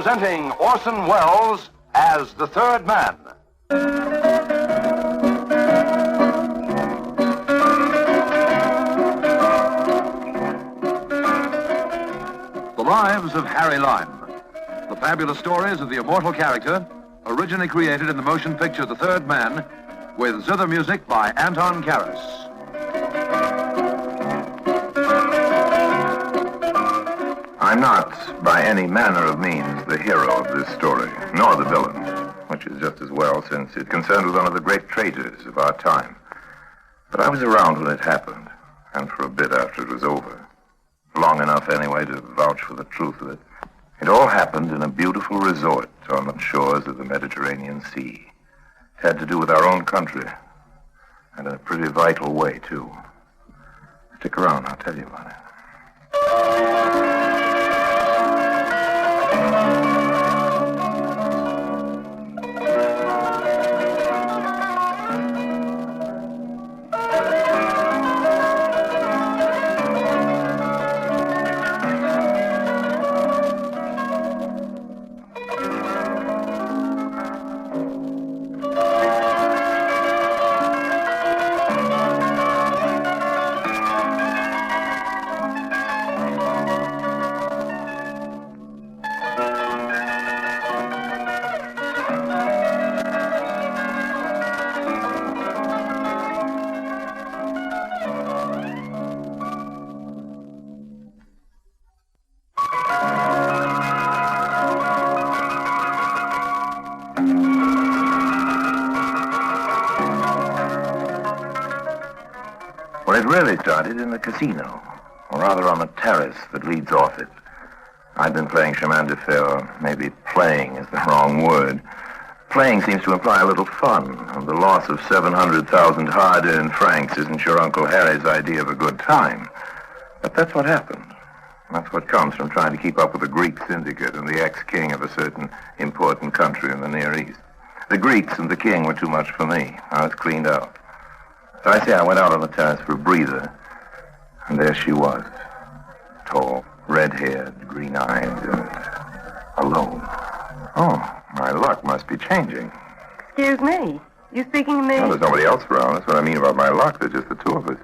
presenting Orson Welles as the Third Man. The Lives of Harry Lime. The fabulous stories of the immortal character, originally created in the motion picture The Third Man, with zither music by Anton Karas. I'm not, by any manner of means, the hero of this story, nor the villain, which is just as well since it concerned with one of the great traitors of our time. But I was around when it happened, and for a bit after it was over. Long enough, anyway, to vouch for the truth of it. It all happened in a beautiful resort on the shores of the Mediterranean Sea. It had to do with our own country, and in a pretty vital way, too. Stick around, I'll tell you about it. Well, it really started in the casino, or rather on the terrace that leads off it. I'd been playing chemin de fer, or maybe playing is the wrong word. Playing seems to imply a little fun, and the loss of 700,000 hard-earned francs isn't your Uncle Harry's idea of a good time. But that's what happened. That's what comes from trying to keep up with the Greek syndicate and the ex-king of a certain important country in the Near East. The Greeks and the king were too much for me. I was cleaned out. So I say I went out on the terrace for a breather, and there she was. Tall, red-haired, green-eyed, and alone. Oh, my luck must be changing. Excuse me? You speaking to me? Well, there's nobody else around. That's what I mean about my luck. There's just the two of us.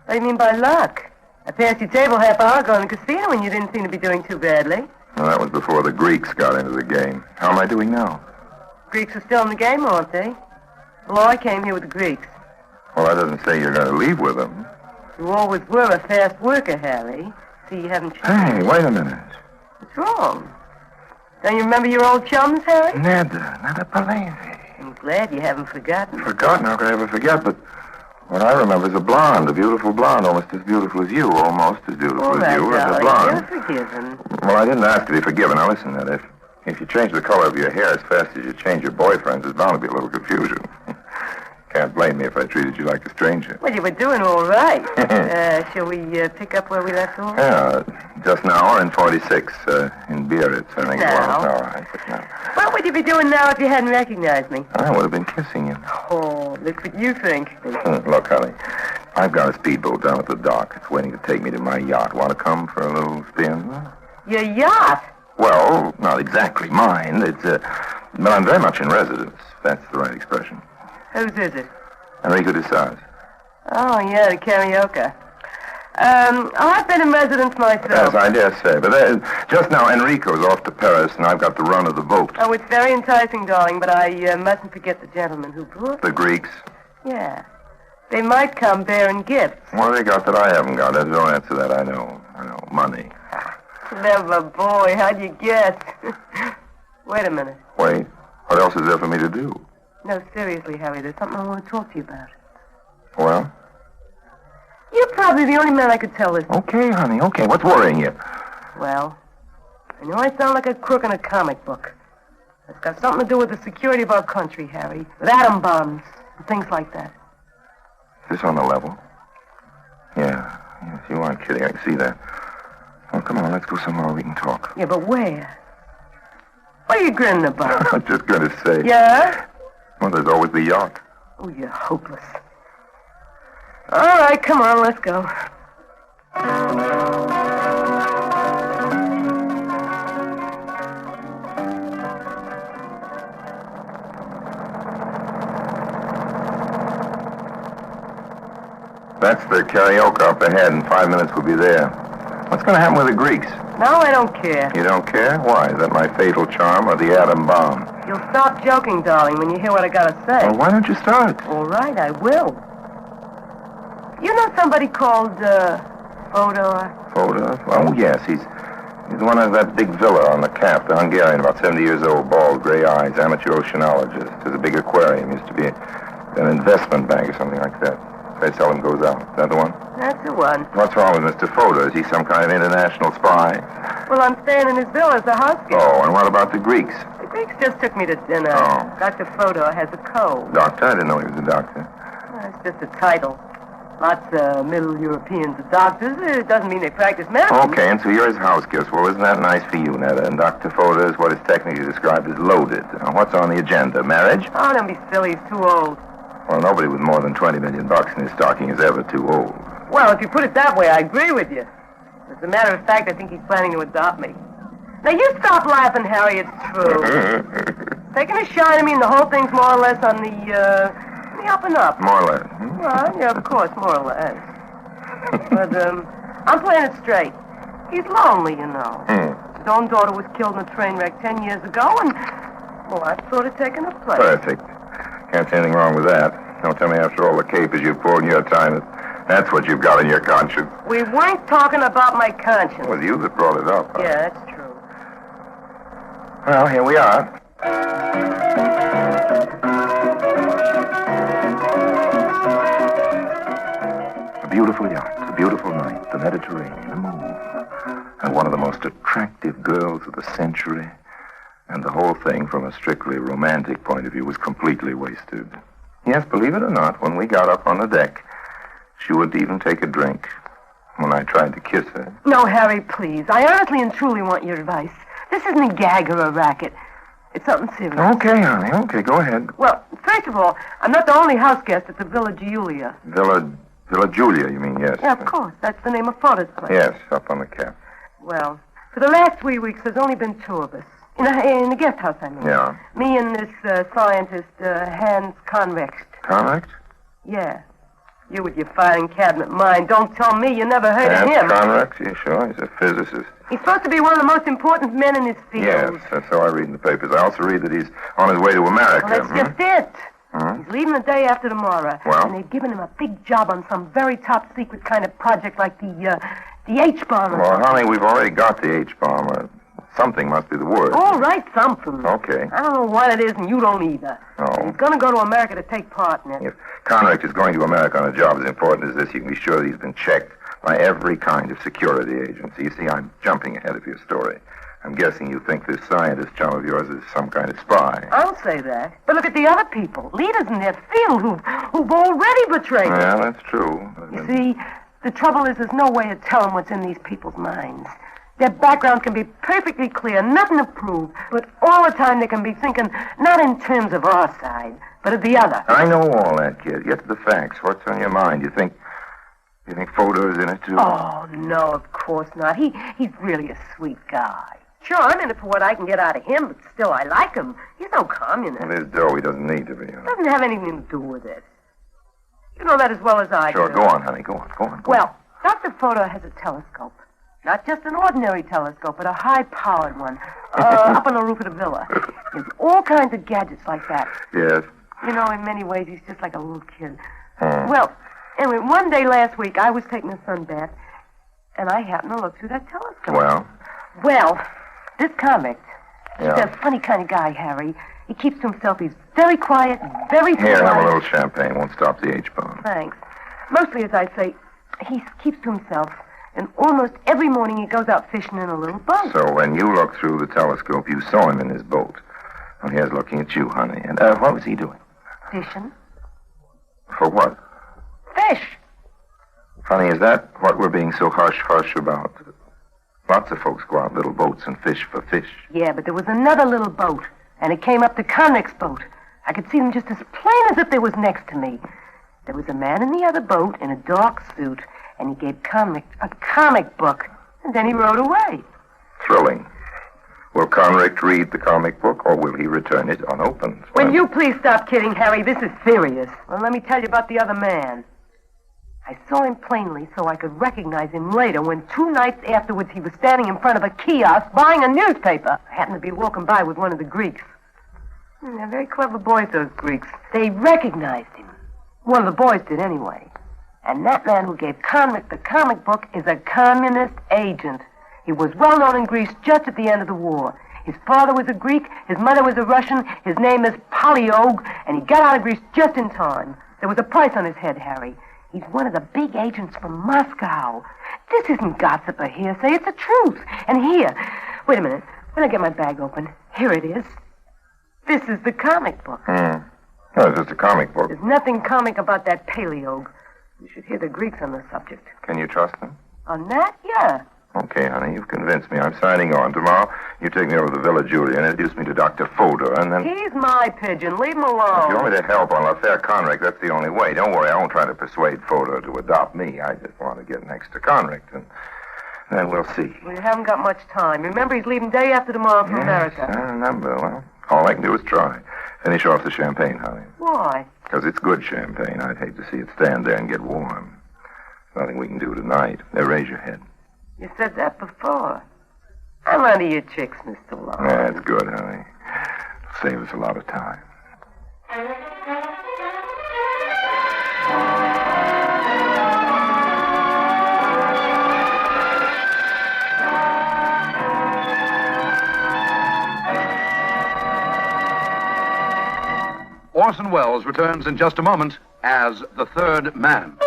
What do you mean by luck? I passed your table half hour ago in the casino and you didn't seem to be doing too badly. Well, that was before the Greeks got into the game. How am I doing now? Greeks are still in the game, aren't they? Well, I came here with the Greeks. Well, that doesn't say you're going to leave with them. You always were a fast worker, Harry. See, you haven't changed. Hey, wait a minute. What's wrong? Don't you remember your old chums, Harry? Nada Palese. I'm glad you haven't forgotten. Forgotten? How could I ever forget? But what I remember is a blonde, a beautiful blonde, almost as beautiful as you, almost as beautiful as you, as a blonde. You're forgiven. Well, I didn't ask to be forgiven. Now, listen, Ned, if you change the color of your hair as fast as you change your boyfriend's, there's bound to be a little confusion. Can't blame me if I treated you like a stranger. Well, you were doing all right. Shall we pick up where we left off? Yeah, just now or in 46, in Biarritz, I think it was. All right, just now. What would you be doing now if you hadn't recognized me? I would have been kissing you. Oh, look what you think. Look, honey, I've got a speedboat down at the dock. It's waiting to take me to my yacht. Want to come for a little spin? Your yacht? Well, not exactly mine. But I'm very much in residence. That's the right expression. Whose is it? Enrico de Sars. Oh, yeah, the karaoke. I've been in residence myself. Yes, I dare say. But just now, Enrico's off to Paris, and I've got the run of the boat. Oh, it's very enticing, darling, but I mustn't forget the gentleman who brought The Greeks? Yeah. They might come bearing gifts. What have they got that I haven't got? There's no answer to that. I know. Money. Clever boy. How'd you guess? Wait a minute. Wait. What else is there for me to do? No, seriously, Harry, there's something I want to talk to you about. Well? You're probably the only man I could tell this. Okay, honey, okay. What's worrying you? Well, I know I sound like a crook in a comic book. It's got something to do with the security of our country, Harry. With atom bombs and things like that. Is this on the level? Yeah. Yes, you aren't kidding. I can see that. Well, come on, let's go somewhere where we can talk. Yeah, but where? What are you grinning about? I'm just going to say. Yeah? Well, there's always the yacht. Oh, you're hopeless. All right, come on, let's go. That's the karaoke up ahead. In 5 minutes we'll be there. What's going to happen with the Greeks? No, I don't care. You don't care? Why? Is that my fatal charm or the atom bomb? You'll stop joking, darling, when you hear what I gotta say. Well, why don't you start? All right, I will. You know somebody called, Fodor? Fodor? Oh, yes. He's the one of that big villa on the Cap, the Hungarian, about 70 years old, bald, gray eyes, amateur oceanologist. Has a big aquarium. Used to be an investment bank or something like that. They seldom goes out. Is that the one? That's the one. What's wrong with Mr. Fodor? Is he some kind of international spy? Well, I'm staying in his villa as a housekeeper. Oh, and what about the Greeks? The Greeks just took me to dinner. Oh. Dr. Fodor has a cold. Doctor? I didn't know he was a doctor. That's just a title. Lots of Middle Europeans are doctors. It doesn't mean they practice medicine. Okay, and so you're his house guest. Well, isn't that nice for you, Netta? And Dr. Fodor is what is technically described as loaded. Now, what's on the agenda? Marriage? Oh, don't be silly. He's too old. Well, nobody with more than $20 million in his stocking is ever too old. Well, if you put it that way, I agree with you. As a matter of fact, I think he's planning to adopt me. Now, you stop laughing, Harry. It's true. Taking a shine at me, and the whole thing's more or less on the up and up. More or less. Well, yeah, of course, more or less. But, I'm playing it straight. He's lonely, you know. His own daughter was killed in a train wreck 10 years ago, and, well, I've sort of taken her place. Perfect. Can't see anything wrong with that. Don't tell me after all the capers you've pulled in your time, that's what you've got in your conscience. We weren't talking about my conscience. Well, you that brought it up. Huh? Yeah, that's true. Well, here we are. A beautiful yacht, a beautiful night, the Mediterranean, a moon, and one of the most attractive girls of the century. And the whole thing, from a strictly romantic point of view, was completely wasted. Yes, believe it or not, when we got up on the deck, she wouldn't even take a drink. When I tried to kiss her... No, Harry, please. I honestly and truly want your advice. This isn't a gag or a racket. It's something serious. Okay, honey, okay, go ahead. Well, first of all, I'm not the only house guest at the Villa Giulia. Villa Giulia, you mean, yes. Yeah, of course. That's the name of Fodor's place. Yes, up on the Cap. Well, for the last 3 weeks, there's only been 2 of us. In the guest house, I mean. Yeah. Me and this scientist, Hans Convext. Convext? Yeah. You with your filing cabinet mind. Don't tell me you never heard of him. Hans Convext? Yeah, sure. He's a physicist. He's supposed to be one of the most important men in his field. Yes, that's how I read in the papers. I also read that he's on his way to America. Well, that's just it. He's leaving the day after tomorrow. Well? And they've given him a big job on some very top secret kind of project like the H-bomb. Well, honey, we've already got the H-bomb. Something must be the word. All right, something. Okay. I don't know what it is, and you don't either. Oh. He's going to go to America to take part in it. If Conrick is going to America on a job as important as this, you can be sure that he's been checked by every kind of security agency. You see, I'm jumping ahead of your story. I'm guessing you think this scientist chum of yours is some kind of spy. I'll say that. But look at the other people, leaders in their field who've already betrayed us. Yeah, that's true. You see, the trouble is there's no way of telling what's in these people's minds. Their backgrounds can be perfectly clear, nothing to prove, but all the time they can be thinking not in terms of our side, but of the other. I know all that, kid. Get to the facts. What's on your mind? You think Fodor's in it, too? Oh, no, of course not. He's really a sweet guy. Sure, I'm in it for what I can get out of him, but still, I like him. He's no communist. Well, his dough, he doesn't need to be. Huh? Doesn't have anything to do with it. You know that as well as I do. Sure, go on, honey. Go on. Well, Dr. Fodor has a telescope. Not just an ordinary telescope, but a high-powered one. Up on the roof of the villa. There's all kinds of gadgets like that. Yes. You know, in many ways, he's just like a little kid. Well, anyway, one day last week, I was taking a sunbath, and I happened to look through that telescope. Well, this convict, he's a funny kind of guy, Harry. He keeps to himself. He's very quiet, very polite. Here, have a little champagne. Won't stop the H-bomb. Thanks. Mostly, as I say, he keeps to himself. And almost every morning he goes out fishing in a little boat. So when you looked through the telescope, you saw him in his boat. Well, here's looking at you, honey. And what was he doing? Fishing. For what? Fish. Honey, is that what we're being so hush-hush about? Lots of folks go out in little boats and fish for fish. Yeah, but there was another little boat, and it came up to Connick's boat. I could see them just as plain as if they was next to me. There was a man in the other boat in a dark suit, and he gave Connick a comic book, and then he rode away. Thrilling. Will Conrick read the comic book, or will he return it unopened? Will you please stop kidding, Harry? This is serious. Well, let me tell you about the other man. I saw him plainly so I could recognize him later when 2 nights afterwards he was standing in front of a kiosk buying a newspaper. I happened to be walking by with one of the Greeks. They're very clever boys, those Greeks. They recognized him. One of the boys did anyway. And that man who gave Convict the comic book is a communist agent. He was well known in Greece just at the end of the war. His father was a Greek, his mother was a Russian, his name is Polyog, and he got out of Greece just in time. There was a price on his head, Harry. He's one of the big agents from Moscow. This isn't gossip or hearsay, it's the truth. And here, wait a minute, when I get my bag open, here it is. This is the comic book. No, it's just a comic book. There's nothing comic about that Paleog. You should hear the Greeks on the subject. Can you trust them? On that? Yeah. Okay, honey, you've convinced me. I'm signing on. Tomorrow, you take me over to the Villa Julia and introduce me to Dr. Fodor, and then... He's my pigeon. Leave him alone. If you want me to help on l'affaire Conrict, that's the only way. Don't worry, I won't try to persuade Fodor to adopt me. I just want to get next to Conrict, and then we'll see. Well, you haven't got much time. Remember, he's leaving day after tomorrow for America. I remember. Well, all I can do is try. Finish off the champagne, honey. Why? Because it's good champagne. I'd hate to see it stand there and get warm. There's nothing we can do tonight. Raise your head. You said that before. I'm under your tricks, Mr. Long. That's good, honey. It'll save us a lot of time. Orson Welles returns in just a moment as the third man.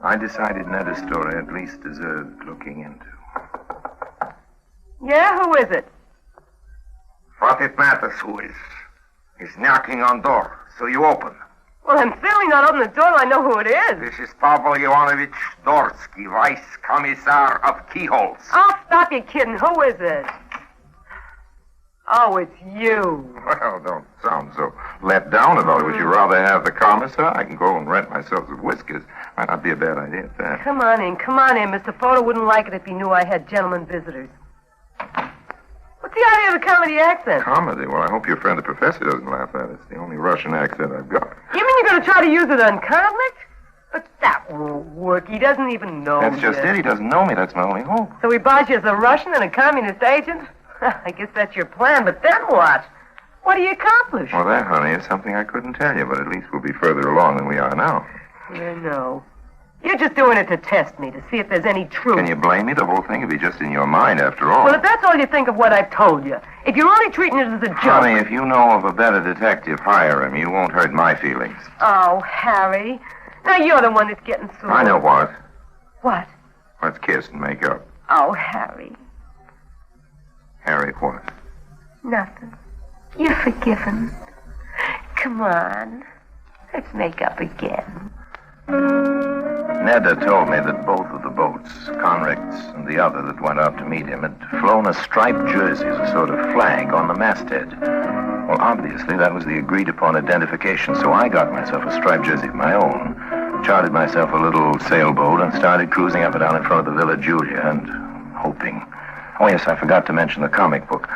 I decided Neda's story at least deserved looking into. Yeah, who is it? What it matters who is. He's knocking on door, so you open. Well, I'm certainly not opening the door till I know who it is. This is Pavel Ivanovich Dorsky, Vice Commissar of Keyholes. Oh, stop your kidding. Who is it? Oh, it's you. Well, don't sound so let down about it. Would you rather have the commissar? I can go and rent myself some whiskers. Might not be a bad idea at that. Come on in. Mr. Fodor wouldn't like it if he knew I had gentlemen visitors. What's the idea of the comedy accent? Comedy? Well, I hope your friend the professor doesn't laugh at it. It's the only Russian accent I've got. You mean you're going to try to use it on Convict? But that won't work. He doesn't even know That's just it. He doesn't know me. That's my only hope. So he buys you as a Russian and a communist agent? I guess that's your plan, but then what? What do you accomplish? Well, that, honey, is something I couldn't tell you, but at least we'll be further along than we are now. Yeah, no. You're just doing it to test me, to see if there's any truth. Can you blame me? The whole thing would be just in your mind, after all. Well, if that's all you think of what I've told you, if you're only treating it as a joke... Honey, if you know of a better detective, hire him. You won't hurt my feelings. Oh, Harry. Now you're the one that's getting sore. I know what. What? Let's kiss and make up. Oh, Harry. Harry, what? Nothing. You're forgiven. Come on. Let's make up again. Neda told me that both of the boats, Conrict's and the other that went out to meet him, had flown a striped jersey as a sort of flag on the masthead. Well, obviously, that was the agreed-upon identification, so I got myself a striped jersey of my own, chartered myself a little sailboat, and started cruising up and down in front of the Villa Julia and hoping. Oh, yes, I forgot to mention the comic book.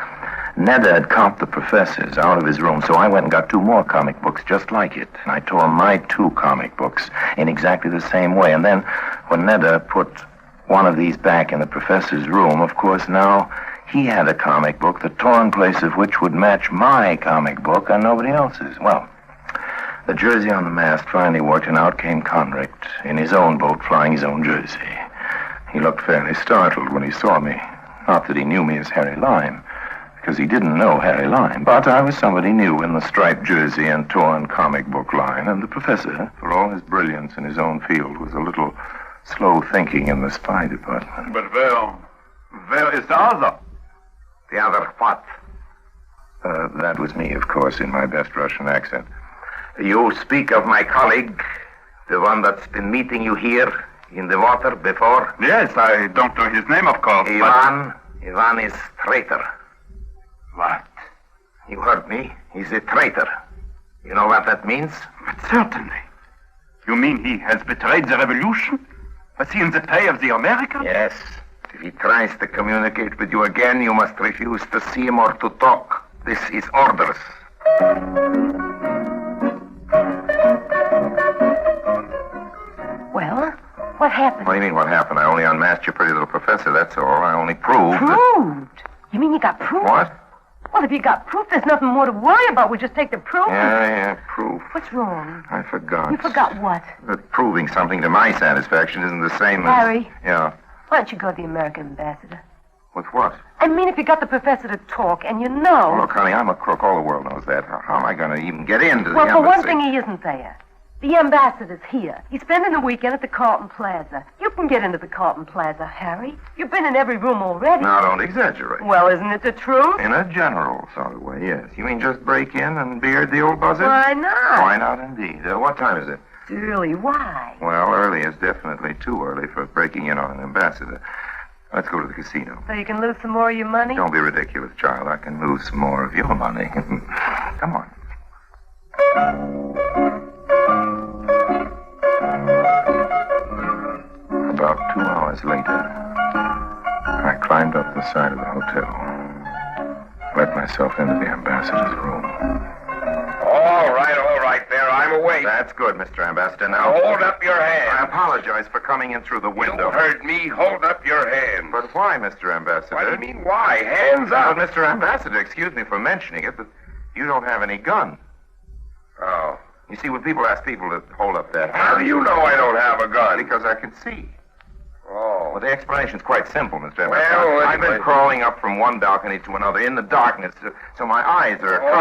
Neda had comped the professors out of his room, so I went and got 2 more comic books just like it. And I tore my 2 comic books in exactly the same way. And then when Neda put one of these back in the professor's room, of course, now he had a comic book, the torn place of which would match my comic book and nobody else's. Well, The jersey on the mast finally worked, and out came Conrict in his own boat flying his own jersey. He looked fairly startled when he saw me. Not that he knew me as Harry Lime, because he didn't know Harry Lime, but I was somebody new in the striped jersey and torn comic book line, and the professor, for all his brilliance in his own field, was a little slow thinking in the spy department. But where is the other? The other what? That was me, of course, in my best Russian accent. You speak of my colleague, the one that's been meeting you here in the water before? Yes, I don't know his name, of course. Ivan is traitor. What? You heard me. He's a traitor. You know what that means? But certainly. You mean he has betrayed the revolution? Was he in the pay of the Americans? Yes. If he tries to communicate with you again, you must refuse to see him or to talk. This is orders. Well, what happened? What do you mean, what happened? I only unmasked your pretty little professor, that's all. I only proved Proved? You mean you got proof? What? Well, if you got proof, there's nothing more to worry about. We just take the proof. Yeah, proof. What's wrong? I forgot. You forgot what? That proving something to my satisfaction isn't the same as... Harry? Yeah. Why don't you go to the American ambassador? With what? I mean, if you got the professor to talk, and you know... Oh, look, honey, I'm a crook. All the world knows that. How am I going to even get into the Well, for one embassy? thing, he isn't there. The ambassador's here. He's spending the weekend at the Carlton Plaza. You can get into the Carlton Plaza, Harry. You've been in every room already. Now, don't exaggerate. Well, isn't it the truth? In a general sort of way, yes. You mean just break in and beard the old buzzard? Why not? Why not, indeed? What time is it? It's early. Why? Well, early is definitely too early for breaking in on an ambassador. Let's go to the casino. So you can lose some more of your money? Don't be ridiculous, child. I can lose some more of your money. Come on. About 2 hours later, I climbed up the side of the hotel, let myself into the ambassador's room. All right, there. I'm awake. That's good, Mr. Ambassador. Now, Hold up your hand. I apologize for coming in through the window. You heard me. Hold up your hand. But why, Mr. Ambassador? What do you mean, why? Hands up. Well, Mr. Ambassador, excuse me for mentioning it, but you don't have any gun. Oh. You see, when people ask people to hold up that How hand... do you know I don't have a gun? Because I can see. Oh. Well, the explanation's quite simple, Mr. Ambassador. Well, I've been anyway. crawling up from one balcony to another in the darkness, so my eyes are accustomed...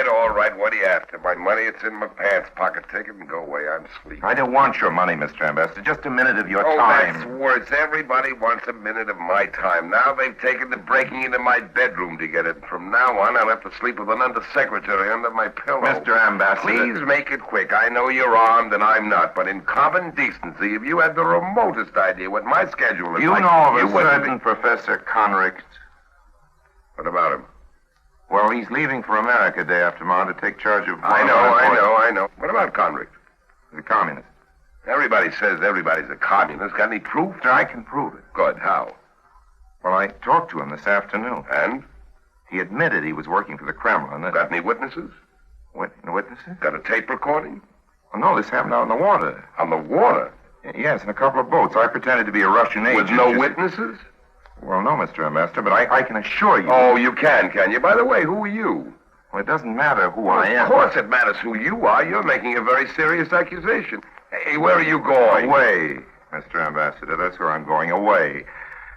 All right. What do you after? My money, it's in my pants pocket. Take it and go away. I'm asleep. I don't want your money, Mr. Ambassador. Just a minute of your Oh, time. that's worse. Everybody wants a minute of my time. Now they've taken to breaking into my bedroom to get it. From now on, I'll have to sleep with an undersecretary under my pillow. Mr. Ambassador... Please make it quick. I know you're armed and I'm not, but in common decency, if you had the remotest idea what my schedule is You like, know of you a wouldn't certain Professor Conrict. What about him? Well, he's leaving for America day after tomorrow to take charge of... I know. What about Conrict? The communist. Everybody says everybody's a communist. Got any proof? I can prove it. Good. How? Well, I talked to him this afternoon. And? He admitted he was working for the Kremlin. Got any witnesses? Witnesses? Got a tape recording? Oh, no, this happened out in the water. On the water? Yes, in a couple of boats. I pretended to be a Russian agent. With no witnesses? Well, no, Mr. Ambassador, but I can assure you... Oh, you can you? By the way, who are you? Well, it doesn't matter who I am. Of course it matters who you are. You're making a very serious accusation. Hey, where are you going? Away, Mr. Ambassador. That's where I'm going. Away.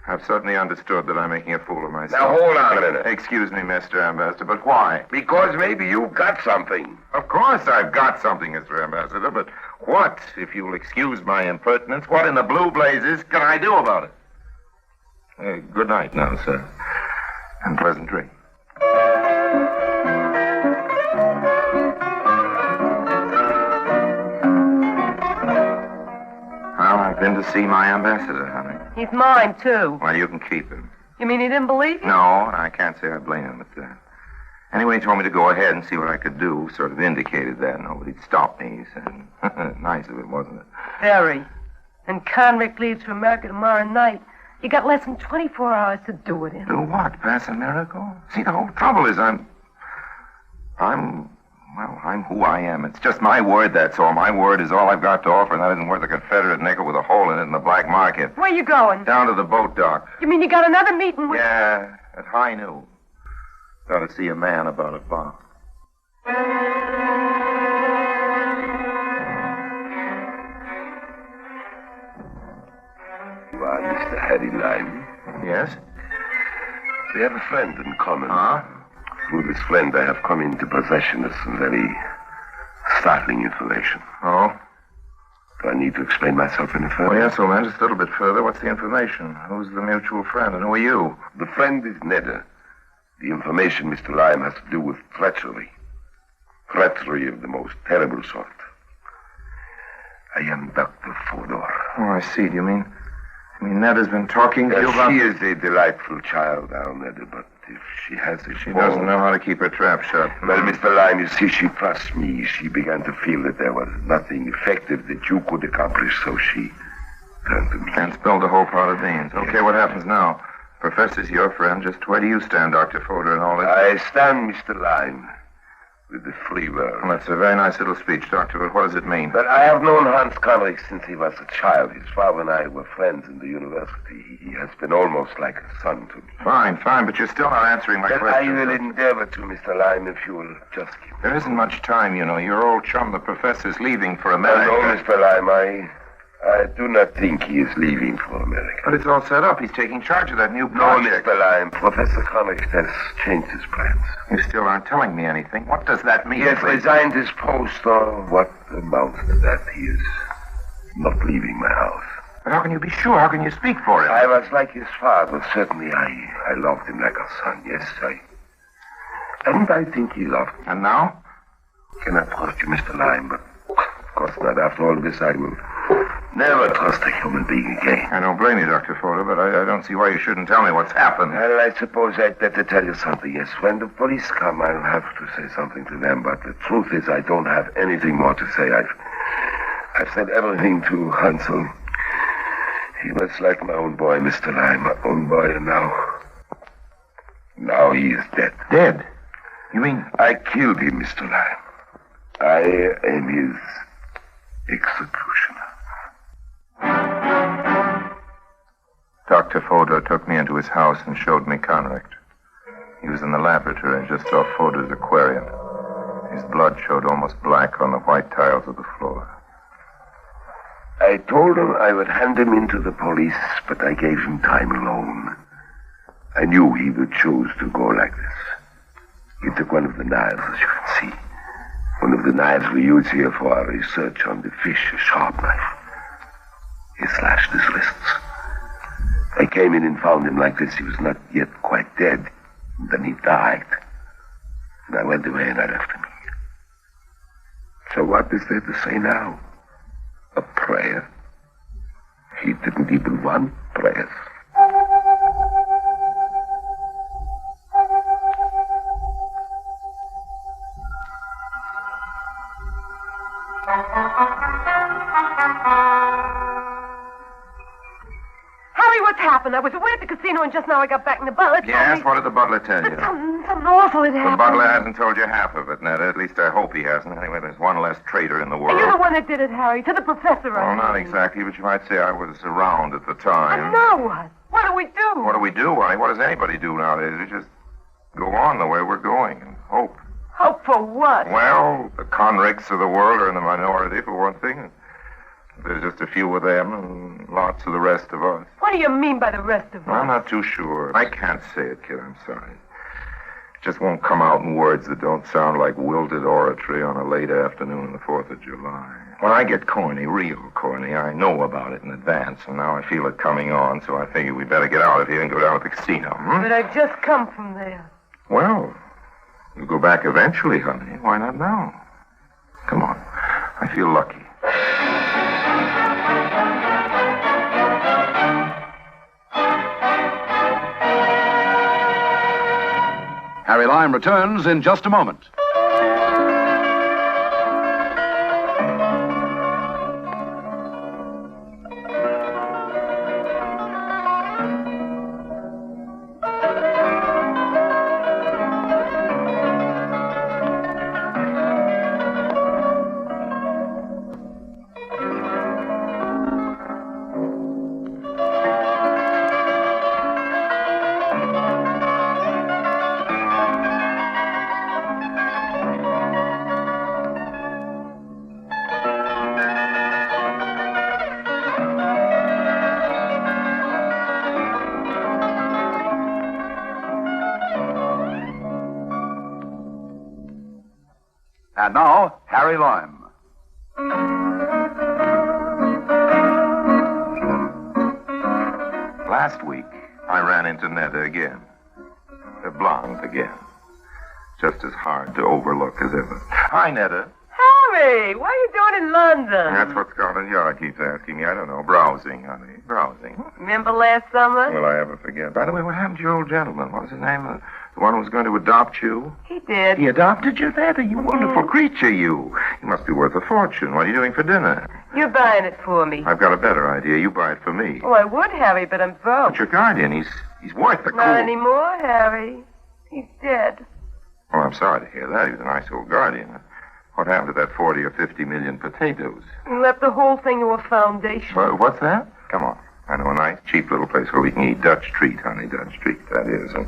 I've certainly understood that I'm making a fool of myself. Now, hold on a minute. Excuse me, Mr. Ambassador, but why? Because maybe you've got something. Of course I've got something, Mr. Ambassador, but what, if you'll excuse my impertinence, what in the blue blazes can I do about it? Good night now, sir. And pleasant dreams. Well, I've been to see my ambassador, honey. He's mine, too. Well, you can keep him. You mean he didn't believe you? No, and I can't say I blame him at that. Anyway, he told me to go ahead and see what I could do. Sort of indicated that nobody'd stop me, he said. Nice of it, wasn't it? Very. And Conrict leaves for America tomorrow night. You got less than 24 hours to do it in. Do what? Pass a miracle? See, the whole trouble is I'm who I am. It's just my word, that's all. My word is all I've got to offer, and that isn't worth a Confederate nickel with a hole in it in the black market. Where you going? Down to the boat dock. You mean you got another meeting with... Yeah, at high noon. Got to see a man about a bomb. You are Mr. Harry Lime. Yes? We have a friend in common. Huh? Through this friend, I have come into possession of some very startling information. Oh? Do I need to explain myself any further? Well, yes, old man, just a little bit further. What's the information? Who's the mutual friend, and who are you? The friend is Nedda. The information, Mr. Lime, has to do with treachery. Treachery of the most terrible sort. I am Dr. Fodor. Oh, I see. Do you mean Nedda's been talking to you about... She is a delightful child, our Nedda, but if she has a She doesn't know how to keep her trap shut. Well, Mr. Lime, you see, she trusts me. She began to feel that there was nothing effective that you could accomplish, so she turned to me. And spilled the whole pot of beans. Okay, what happens now? Professor's your friend. Just where do you stand, Dr. Fodor, and all this? I stand, Mr. Lime, with the free world. Well, that's a very nice little speech, Doctor, but what does it mean? But I have known Hans Conrick since he was a child. His father and I were friends in the university. He has been almost like a son to me. Fine, but you're still not answering my But question. I will endeavor to, Mr. Lime, if you will just give me. There isn't much time, you know. Your old chum, the professor's leaving for America. No, Mr. Lime, I do not think he is leaving for America. But it's all set up. He's taking charge of that new No, project. Mr. Lime, Professor Conrick has changed his plans. You still aren't telling me anything. What does that mean? He has please? resigned his post, or what amounts to that. He is not leaving my house. But how can you be sure? How can you speak for him? I was like his father. Certainly, I loved him like a son. Yes, and I think he loved me. And now? I cannot trust you, Mr. Lime, but of course not. After all this, I will never trust a human being again. I don't blame you, Dr. Fodor, but I don't see why you shouldn't tell me what's happened. Well, I suppose I'd better tell you something. Yes, when the police come, I'll have to say something to them. But the truth is, I don't have anything more to say. I've said everything to Hansel. He was like my own boy, Mr. Lime, my own boy, and now he is dead. Dead? You mean... I killed him, Mr. Lime. I am his executioner. Dr. Fodor took me into his house and showed me Conrick. He was in the laboratory just off Fodor's aquarium. His blood showed almost black on the white tiles of the floor. I told him I would hand him into the police, but I gave him time alone. I knew he would choose to go like this. He took one of the knives, as you can see. One of the knives we use here for our research on the fish, a sharp knife. He slashed his wrists. I came in and found him like this. He was not yet quite dead. And then he died. And I went away and I left him here. So what is there to say now? A prayer? He didn't even want prayers. Harry, what's happened? I was away at the casino and just now I got back in the butler. Yes, what did the butler tell you? Something awful had The happened. butler hasn't told you half of it, Netta. At least I hope he hasn't. Anyway, there's one less traitor in the world. And you're the one that did it, Harry. To the professor, Well, not exactly, but you might say I was around at the time. And now what? What do we do? What do we do, Wally? What does anybody do nowadays? We just go on the way we're going and hope. Hope for what? Well, the convicts of the world are in the minority, for one thing. There's just a few of them and lots of the rest of us. What do you mean by the rest of us? I'm not too sure. I can't say it, kid. I'm sorry. It just won't come out in words that don't sound like wilted oratory on a late afternoon on the 4th of July. When I get corny, real corny, I know about it in advance, and now I feel it coming on, so I figure we better get out of here and go down to the casino. But I've just come from there. Well, you'll go back eventually, honey. Why not now? Come on. I feel lucky. Harry Lime returns in just a moment. And now, Harry Lime. Last week, I ran into Netta again. A blonde again. Just as hard to overlook as ever. Hi, Netta. Harry, what are you doing in London? That's what Scotland Yard keeps asking me. I don't know. Browsing, honey. Browsing. Remember last summer? Will I ever forget? By the way, what happened to your old gentleman? What was his name? The one who was going to adopt you? He did. He adopted you, Netta? You wonderful creature, you. You must be worth a fortune. What are you doing for dinner? You're buying it for me. I've got a better idea. You buy it for me. Oh, I would, Harry, but I'm broke. But your guardian, he's worth the Not anymore, Harry. He's dead. Oh, I'm sorry to hear that. He was a nice old guardian. What happened to that 40 or 50 million potatoes? He left the whole thing to a foundation. What's that? Come on. I know a nice, cheap little place where we can eat Dutch treat, honey. Dutch treat, that is. And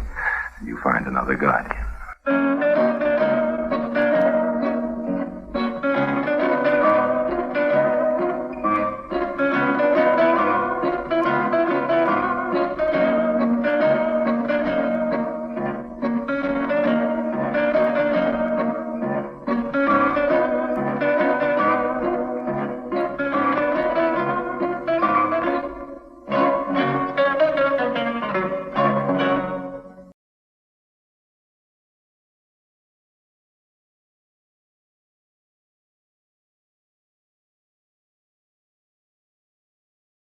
you find another guardian.